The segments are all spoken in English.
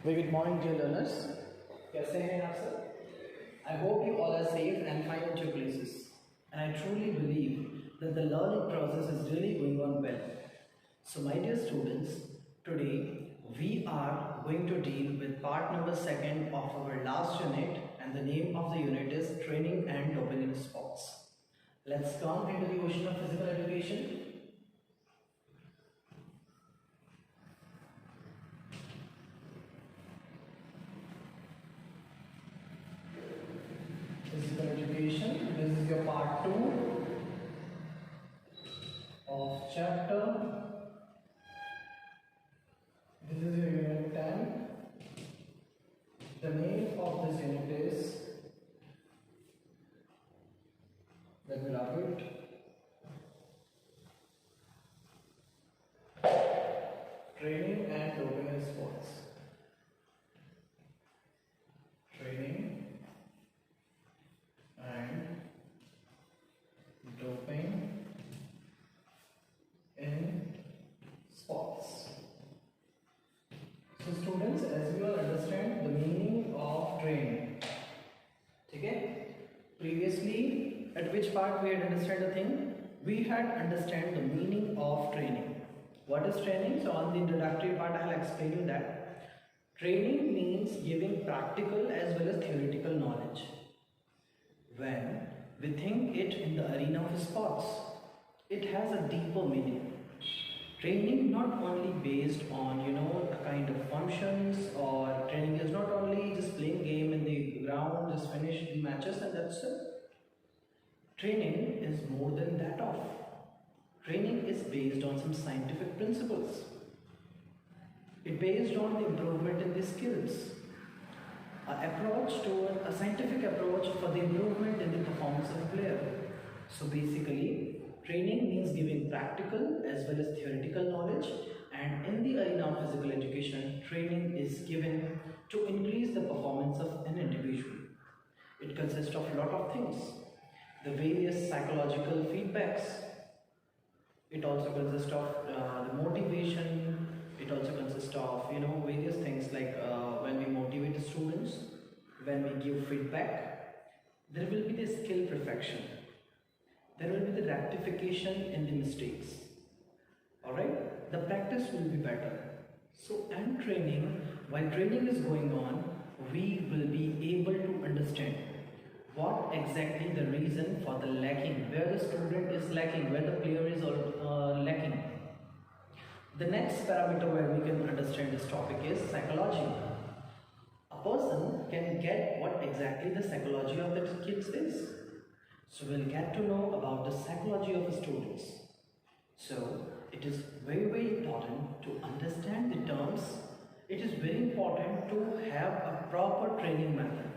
Very good morning, dear learners. कैसे हैं आप सब? I hope you all are safe and fine at your places. And I truly believe that the learning process is really going on well. So, my dear students, today we are going to deal with part number 2 of our last unit, and the name of the unit is Training and Doping in Sports. Let's come into the ocean of physical education. Physical education. This is your part 2 of chapter. This is your unit 10. The name of this unit is, let me log it, Training and Doping in Sports. Training and doping in sports. So students, as you all understand the meaning of training, okay? Previously, at which part we had understand the thing? We had understand the meaning of training. What is training? So on the introductory part I will explain you that training means giving practical as well as theoretical knowledge. When we think it in the arena of sports, it has a deeper meaning. Training not only based on the kind of functions, or training is not only just playing game in the ground, just finish the matches and that's it. Training is more than that of. Training is based on some scientific principles. It based on the improvement in the skills. A scientific approach for the improvement in the performance of a player. So basically, training means giving practical as well as theoretical knowledge, and in the arena of physical education, training is given to increase the performance of an individual. It consists of a lot of things. The various psychological feedbacks. It also consists of the motivation. It also consists of various things like when we motivate the students, when we give feedback, there will be the skill perfection. There will be the rectification in the mistakes. Alright? The practice will be better. So, and training, while training is going on, we will be able to understand what exactly the reason for the lacking, where the student is lacking, where the player is lacking. The next parameter where we can understand this topic is psychology. A person can get what exactly the psychology of the kids is. So we'll get to know about the psychology of the students. So it is very, very important to understand the terms. It is very important to have a proper training method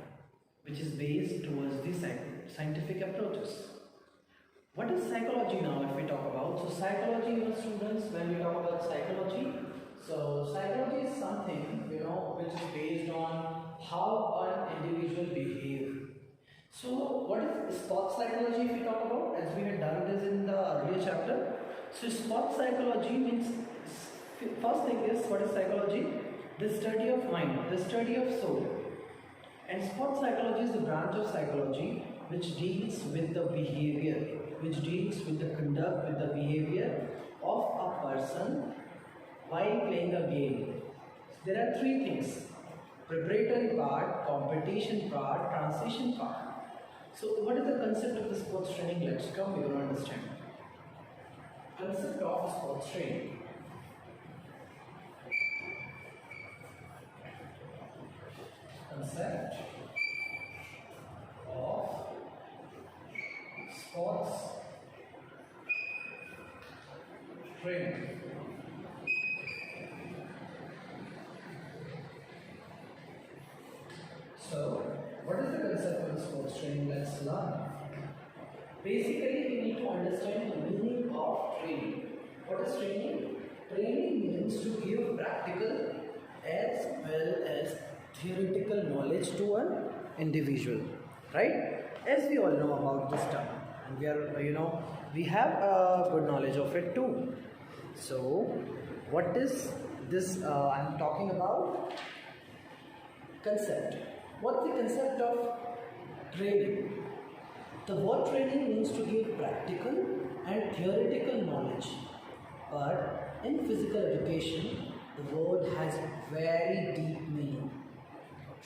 which is based towards the scientific approaches. What is psychology now if we talk about? So psychology, students, when we talk about psychology, so psychology is something, which is based on how an individual behaves. So what is sports psychology if we talk about, as we had done this in the earlier chapter? So sports psychology means, first thing is, what is psychology? The study of mind, the study of soul. And sports psychology is the branch of psychology which deals with the behavior, which deals with the conduct, with the behavior of a person while playing a game. There are three things: preparatory part, competition part, transition part. So what is the concept of the sports training? Let's come, we will understand. Concept of sports training. Concept of sports training. So, what is the concept of sports training? Let's learn. Basically, we need to understand the meaning of training. What is training? Training means to give practical as well as theoretical knowledge to an individual, right? As we all know about this term, and we are, we have a good knowledge of it too. So, what is this I'm talking about? Concept. What's the concept of training? The word training means to give practical and theoretical knowledge, but in physical education, the word has very deep meaning.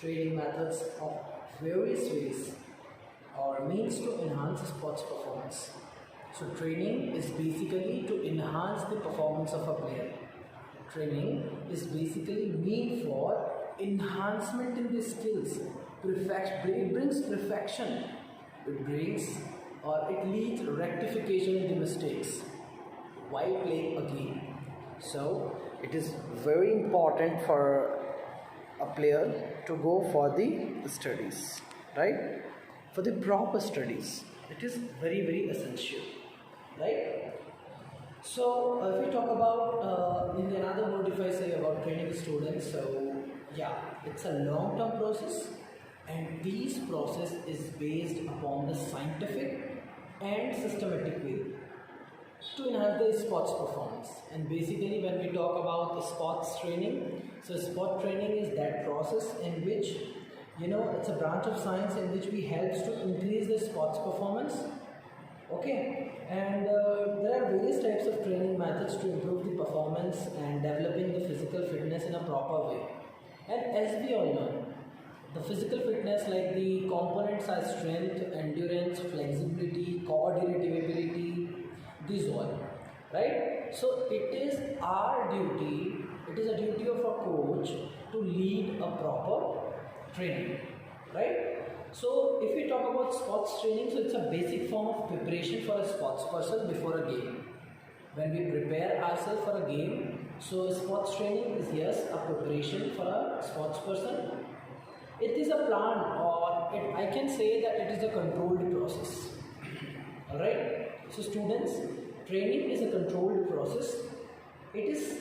Training methods of various ways or means to enhance sports performance. So training is basically to enhance the performance of a player. Training is basically mean for enhancement in the skills. It brings perfection. It brings or it leads rectification in the mistakes while playing a game. So it is very important for a player to go for the studies, right? For the proper studies, it is very essential, right? So if we talk about in another word, if I say about training students, so yeah, it's a long-term process, and this process is based upon the scientific and systematic way to enhance the sports performance. And basically when we talk about the sports training, so sport training is that process in which it's a branch of science in which we helps to increase the sports performance. Okay, and there are various types of training methods to improve the performance and developing the physical fitness in a proper way. And as we all know, the physical fitness, like the components are strength, endurance, flexibility, coordinative ability, these all, right? So it is our duty, it is a duty of a coach to lead a proper training, right? So if we talk about sports training, so it's a basic form of preparation for a sports person before a game. When we prepare ourselves for a game, so sports training is yes a preparation for a sports person. It is a plan, or I can say that it is a controlled process. Alright, so students, training is a controlled process. It is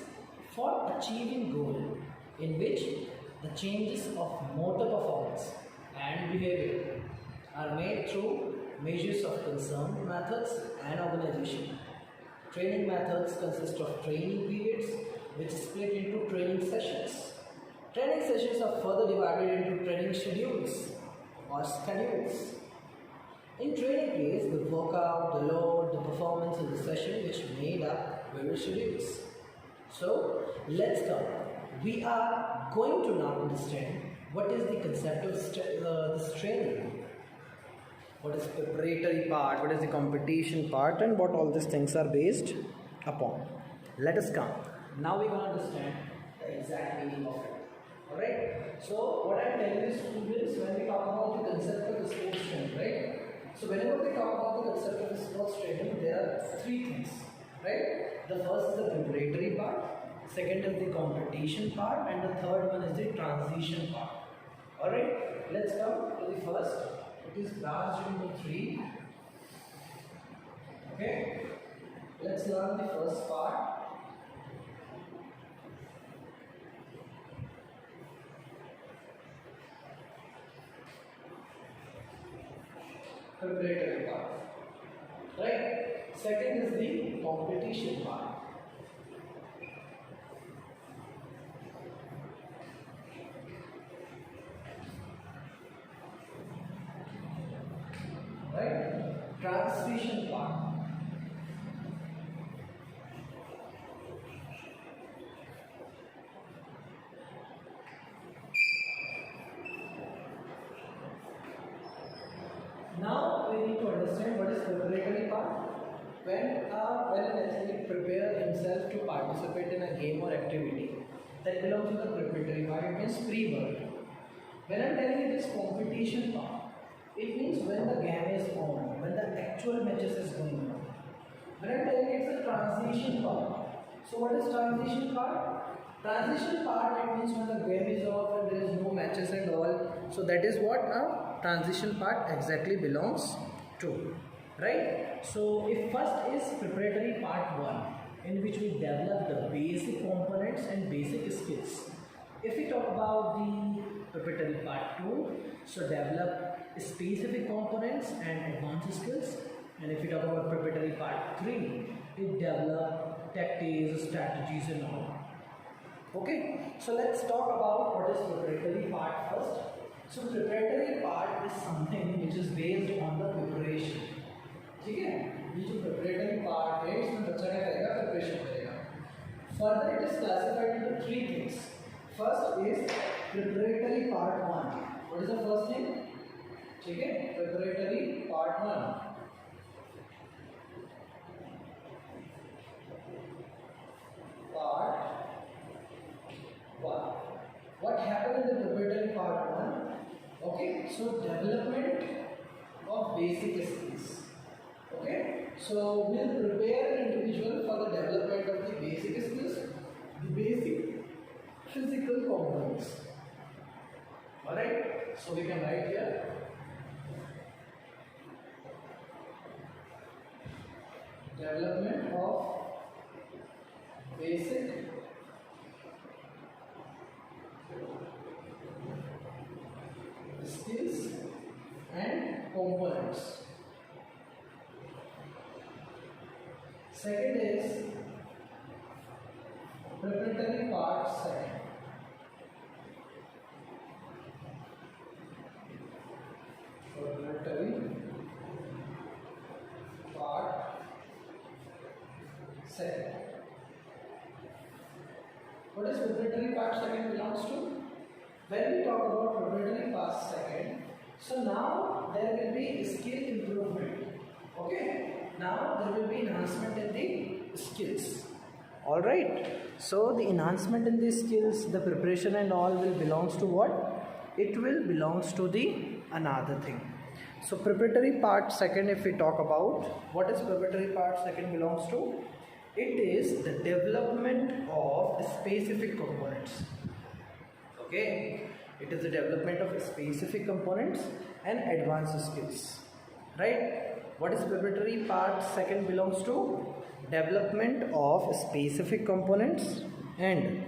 for achieving goal in which the changes of motor performance and behavior are made through measures of concern, methods and organization. Training methods consist of training periods which is split into training sessions. Training sessions are further divided into training schedules or schedules. In training phase, the workout, the load, the performance in the session which made up various schedules. So let's come. We are going to now understand what is the concept of this training. What is preparatory part, what is the competition part, and what all these things are based upon. Let us come. Now we will understand the exact meaning of it. Alright? So what I am telling you students, when we talk about the concept of the sports training, right? So whenever we talk about the concept of the sports training, there are three things, right? The first is the preparatory part, second is the competition part, and the third one is the transition part. Alright, let's come to the first. It is branched into three. Okay, let's learn the first part. Preparatory part. Right? Second is the competition part. Right? Transition part. Now we need to understand what is preparatory part. When an athlete prepares himself to participate in a game or activity, that belongs to the preparatory part. It means pre-work. When I am telling you this competition part, it means when the game is on, when the actual matches is going on. When I am telling you it's a transition part. So what is transition part? Transition part, it means when the game is off and there is no matches and all. So that is what a transition part exactly belongs to. Right? So if first is preparatory part 1, in which we develop the basic components and basic skills. If we talk about the preparatory part 2, so develop specific components and advanced skills. And if we talk about preparatory part 3, it develop tactics, strategies and all. Okay, so let's talk about what is preparatory part first. So preparatory part is something which is based on the preparation. ठीक है, ये जो preparatory part है इसमें बच्चा क्या करेगा, preparation करेगा. Further it is classified into three things. First is preparatory part 1. What is the first thing? ठीक है, preparatory part 1. Part 1. What happened in the preparatory part 1? Okay, so development of basic skills. Okay, so we'll prepare an individual for the development of the basic skills, the basic physical components. Alright, so we can write here development of basic skills and components. Second is preparatory part 2. Preparatory part 2. What is preparatory part 2 belongs to? When we talk about preparatory part 2, so now there will be skill improvement. Okay, now there will be enhancement in the skills. All right. So the enhancement in the skills, the preparation and all will belongs to what? It will belongs to the another thing. So preparatory part 2, if we talk about what is preparatory part 2 belongs to, it is the development of specific components. Okay, it is the development of specific components and advanced skills, right? What is preparatory part 2 belongs to? Development of specific components and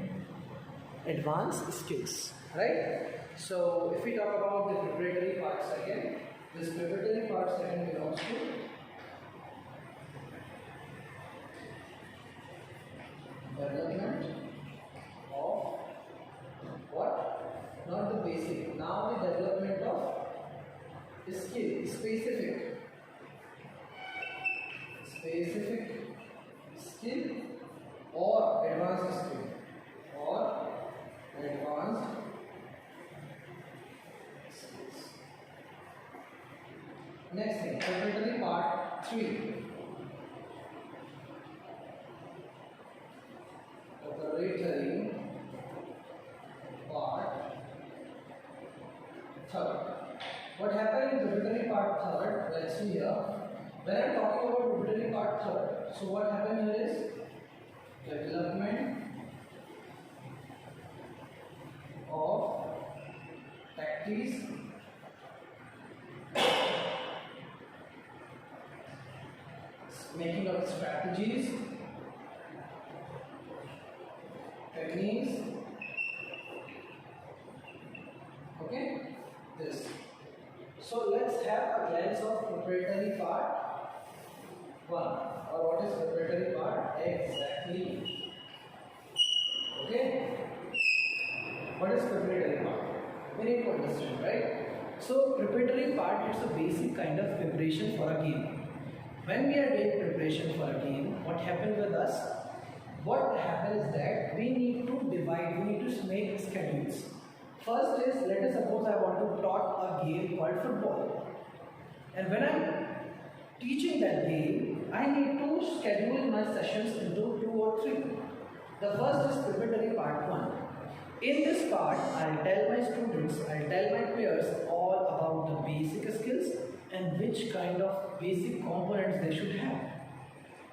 advanced skills, right? So if we talk about the preparatory part 2, this preparatory part 2 belongs to development of what? Not the basic. Now the development of skill, specific skill or advanced skill or advanced skills. Next thing, preparatory part 3. Preparatory part 3. What happened in preparatory part 3? Let's see here. When I am talking about preparatory part 3, so what happened here is development of tactics, making of strategies, techniques. Okay, this. So let's have a glance of preparatory part 1, or what is preparatory part exactly. Okay, what is preparatory part? We need to understand, right? So preparatory part, it's a basic kind of preparation for a game. When we are doing preparation for a game, what happens with us? What happens is that we need to divide, we need to make schedules. First is, let us suppose I want to talk a game called football, and when I'm teaching that game, I need to schedule my sessions into 2 or 3. The first is preparatory part 1. In this part, I'll tell my students, I'll tell my players all about the basic skills and which kind of basic components they should have.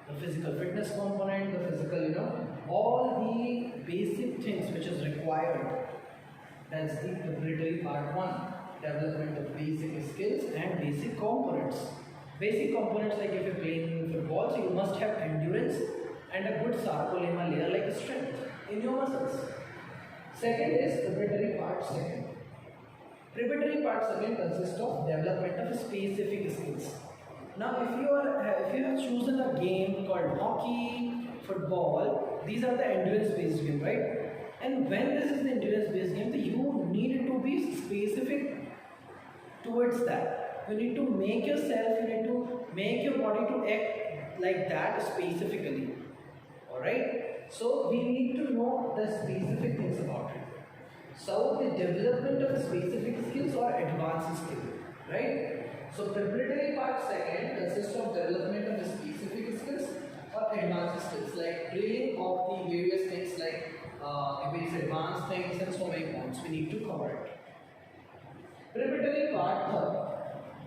The physical fitness component, the physical, all the basic things which is required. That's the preparatory part 1, development of basic skills and basic components. Basic components, like if you're playing football, so you must have endurance and a good sarcolemma layer like a strength in your muscles. Second is preparatory part 2. Preparatory part 2 consists of development of specific skills. Now if you have chosen a game called hockey, football, these are the endurance based games, right? And when this is the endurance based game, then you need to be specific towards that. You need to make yourself, you need to make your body to act like that specifically. Alright? So we need to know the specific things about it. So the development of specific skills or advanced skill. Right? So preparatory part second consists of development of the specific skills or advanced skills, like drilling of the various things like various advanced things and so many points we need to cover it. Preparatory part third.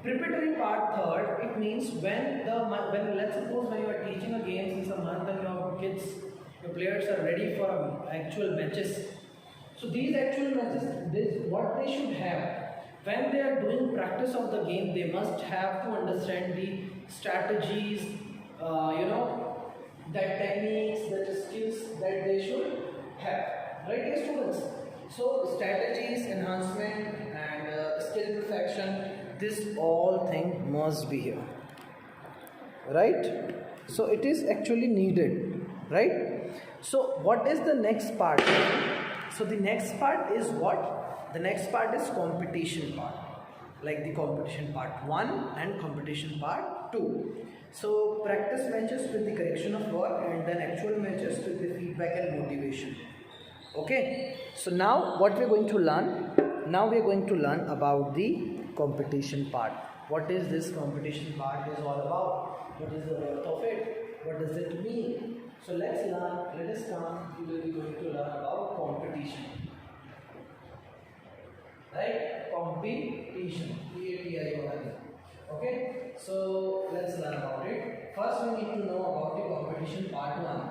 Preparatory part third, it means when let's suppose when you are teaching a game since a month and your kids, your players are ready for actual matches. So these actual matches, what they should have when they are doing practice of the game, they must have to understand the strategies, that techniques, that skills that they should have. Right, dear students? So strategies, enhancement, and skill perfection. This all thing must be here. Right? So it is actually needed. Right? So what is the next part? So the next part is what? The next part is competition part, like the competition part 1 and competition part 2. So practice matches with the correction of work and then actual matches with the feedback and motivation. Okay, so now what we are going to learn? Now we are going to learn about the competition part. What is this competition part is all about? What is the worth of it? What does it mean? So let us come, we will be going to learn about competition. Right? Competition. P-A-T-I-O-N. Okay? So let's learn about it. First we need to know about the competition part 1.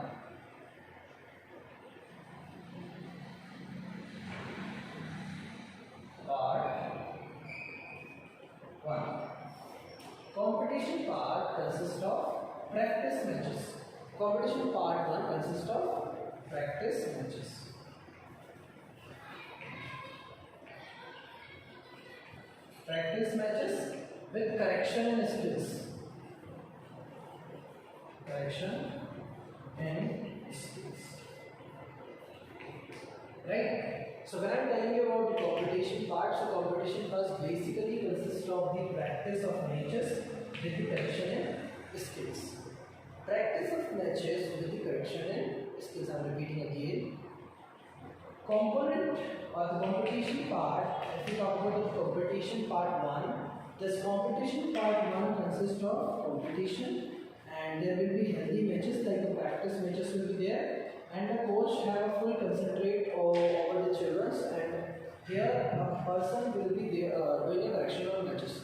Part 1. Competition part consists of practice matches. Competition part 1 consists of practice matches. Practice matches with correction and skills. Correction and skills. Right? So when I am telling you about the competition part, so competition part basically consists of the practice of matches with the correction and skills. Practice of matches with the correction and skills. I am repeating again. Component or the competition part, if we talk about the competition part 1, this competition part 1 consists of competition and there will be healthy matches like the practice matches will be there and the coach have a full concentrate over the children and here a person will be there doing a correction on matches.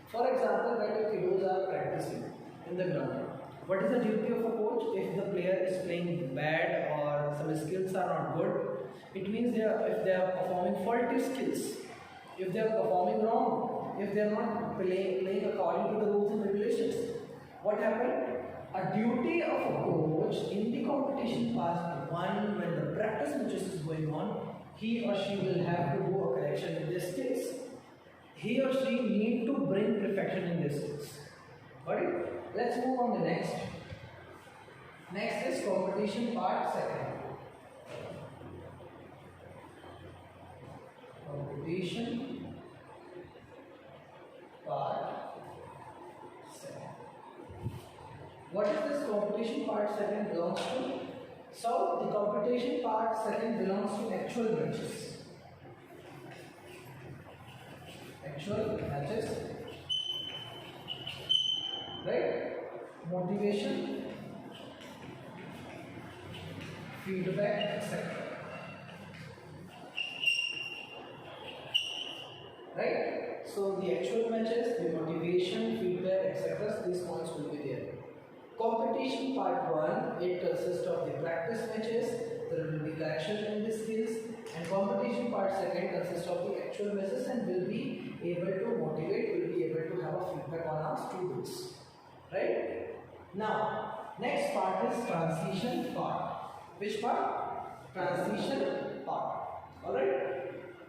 For example, when the kiddos are practicing in the ground, what is the duty of a coach? If the player is playing bad or some skills are not good, it means if they are performing faulty skills, if they are performing wrong, if they are not playing according to the rules and regulations, what happened? A duty of a coach in the competition part 1 when the practice matches is going on, he or she will have to do a correction in their skills. He or she need to bring perfection in their skills. Got it? Let's move on the next. Next is competition part 2. Competition part 2. What is this competition part 2 belongs to? So the competition part 2 belongs to actual matches. Actual matches. Right? Motivation, feedback, etc. Right? So the actual matches, the motivation, feedback, etc. These points will be there. Competition part 1, it consists of the practice matches, there will be correction in the skills, and competition part 2 consists of the actual matches and will be able to motivate, will be able to have a feedback on our students. Right? Now, next part is transition part. Which part? Transition part. Alright?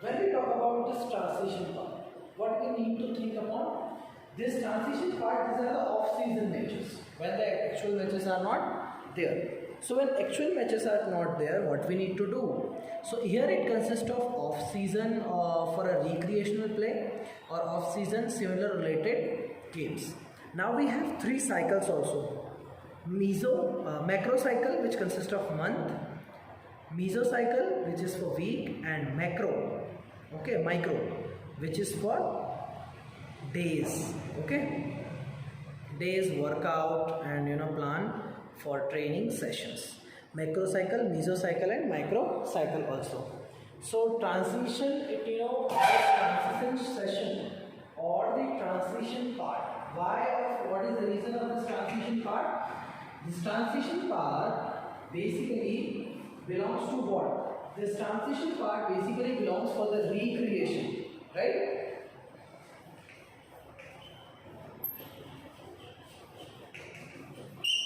When we talk about this transition part, what we need to think upon? This transition part, these are the off-season matches, when the actual matches are not there. So when actual matches are not there, what we need to do? So here it consists of off-season for a recreational play or off-season similar related games. Now we have three cycles also. Macro cycle, which consists of month, mesocycle, which is for week, and micro, which is for days. Okay, days workout and plan for training sessions. Macro cycle, mesocycle, and micro cycle also. So transition, transition session or the transition part. What is the reason of this transition part? This transition part basically belongs to what? This transition part basically belongs for the recreation, right?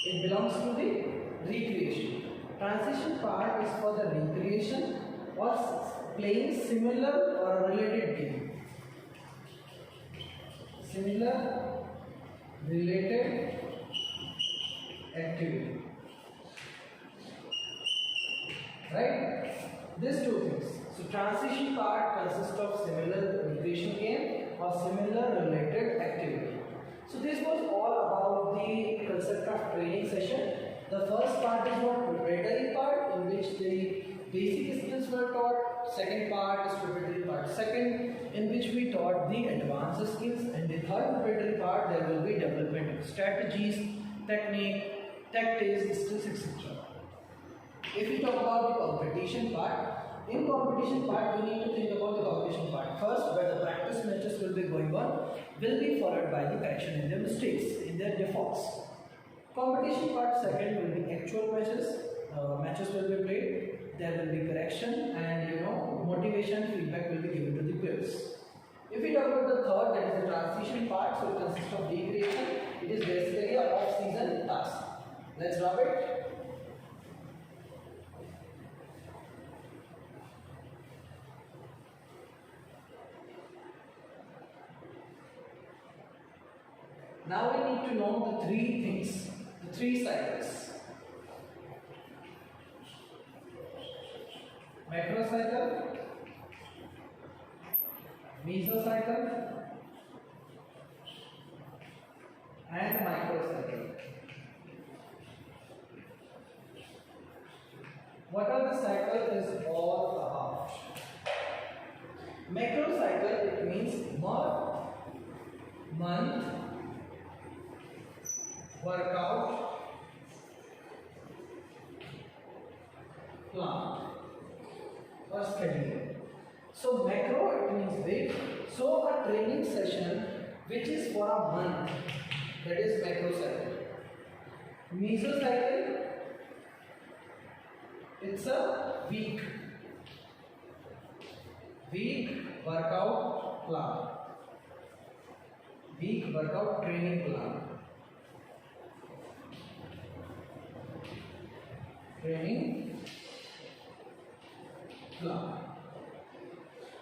It belongs to the recreation. Transition part is for the recreation or playing similar or related game. Similar related activity. Right? These two things. So transition part consists of similar recreation game or similar related activity. So this was all about the concept of training session. The first part is what preparatory part, in which the basic skills were taught. Second part is preparatory part second, in which we taught the advanced skills. And the third preparatory part, there will be development of strategies, technique, tactics, skills, etc. If we talk about the competition part, in competition part we need to think about the competition part. First, where the practice matches will be going on, will be followed by the correction in their mistakes, in their defaults. Competition part second will be actual matches. Matches will be played. There will be correction and motivation, feedback will be given to the players. If we talk about the third, that is the transition part, so it consists of recreation. It is basically a off-season task. Let's rub it. Now we need to know the three things, the three cycles. Macrocycle, mesocycle, and microcycle. What are the cycle is all about? Macrocycle, it means month, workout, plan or schedule. So macro, it means big. So a training session which is for a month, that is macro cycle. Mesocycle, it's a week workout plan, week workout training plan. Training plan.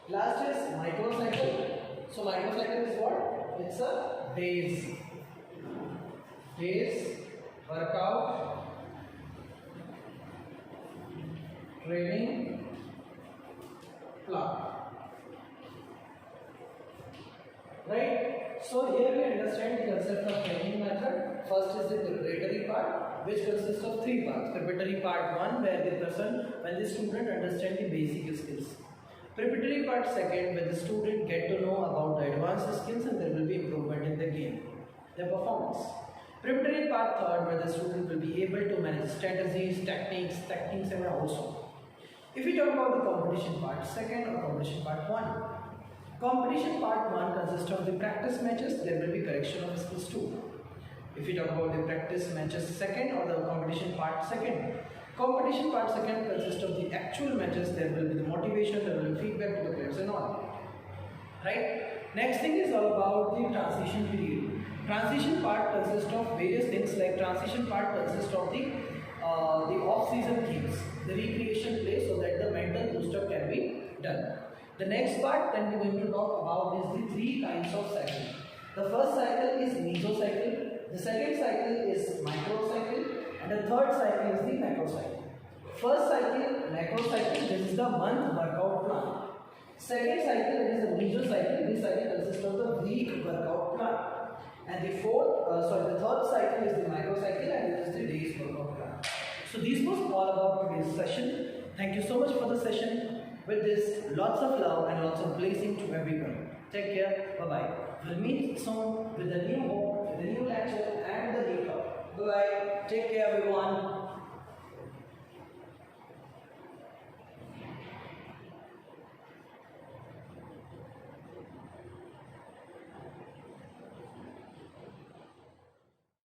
Last is microcycle. So microcycle is what? It's a days workout training plan. Right? So here we understand the concept of training method. First is the preparatory part, which consists of three parts. Preparatory part 1, where when the student understands the basic skills. Preparatory part second, where the student get to know about the advanced skills and there will be improvement in the game, their performance. Preparatory part third, where the student will be able to manage strategies, techniques and also. If we talk about the competition part second or competition part 1. Competition part 1 consists of the practice matches, there will be correction of skills too. If we talk about the practice matches second or the competition part second, competition part second consists of the actual matches, there will be the motivation, there will be feedback to the players and all. Right? Next thing is all about the transition period. Transition part consists of various things, like transition part consists of the off-season games, the recreation play, so that the mental boost-up can be done. The next part then we are going to talk about is the three kinds of cycle. The first cycle is mesocycle, the second cycle is microcycle, And the third cycle is the macro cycle. First cycle, macro cycle, this is the month workout plan. Second cycle, it is the meso cycle. This cycle consists of the week workout plan. And the third cycle is the micro cycle, and it is the day's workout plan. So this was all about today's session. Thank you so much for the session. With this, lots of love and lots of blessing to everyone. Take care. Bye-bye. We'll meet soon with a new home, with a new lecture and the new topic. Bye-bye. Take care, everyone.